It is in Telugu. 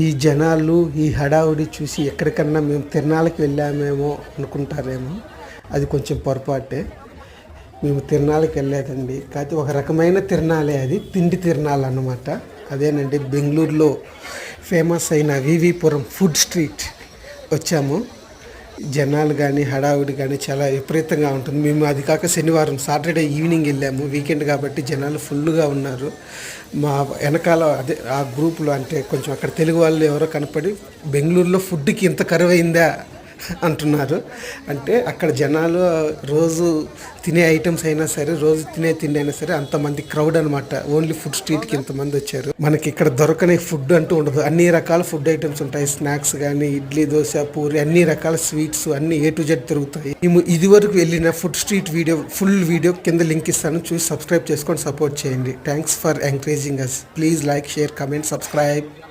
ఈ జనాలు ఈ హడావుడి చూసి ఎక్కడికన్నా మేము తిరణాలకి వెళ్ళామేమో అనుకుంటారేమో, అది కొంచెం పొరపాటే. మేము తిరణాలకి వెళ్ళలేదండి, కాకపోతే ఒక రకమైన తిరణాలే, అది తిండి తిరణాలు అన్నమాట. అదేనండి బెంగళూరులో ఫేమస్ అయిన వివిపురం ఫుడ్ స్ట్రీట్ వచ్చాము. జనాలు కానీ హడావుడి కానీ చాలా విపరీతంగా ఉంటుంది. మేము అది కాక శనివారం సాటర్డే ఈవినింగ్ వెళ్ళాము, వీకెండ్ కాబట్టి జనాలు ఫుల్గా ఉన్నారు. మా వెనకాల అదే ఆ గ్రూపులో అంటే కొంచెం అక్కడ తెలుగు వాళ్ళు ఎవరో కనపడి బెంగళూరులో ఫుడ్కి ఇంత కరువైందా అంటున్నారు. అంటే అక్కడ జనాలు రోజు తినే ఐటమ్స్ అయినా సరే, రోజు తినే తిండి అయినా సరే అంతమంది క్రౌడ్ అనమాట. ఓన్లీ ఫుడ్ స్ట్రీట్కి ఇంతమంది వచ్చారు. మనకి ఇక్కడ దొరకని ఫుడ్ అంటూ ఉండదు, అన్ని రకాల ఫుడ్ ఐటమ్స్ ఉంటాయి. స్నాక్స్ కానీ, ఇడ్లీ, దోశ, పూరి, అన్ని రకాల స్వీట్స్ అన్ని A to Z తిరుగుతాయి. మేము ఇదివరకు వెళ్ళిన food street video full video కింద లింక్ ఇస్తాను, చూసి సబ్స్క్రైబ్ చేసుకొని సపోర్ట్ చేయండి. Thanks for encouraging us. Please like, share, comment, subscribe.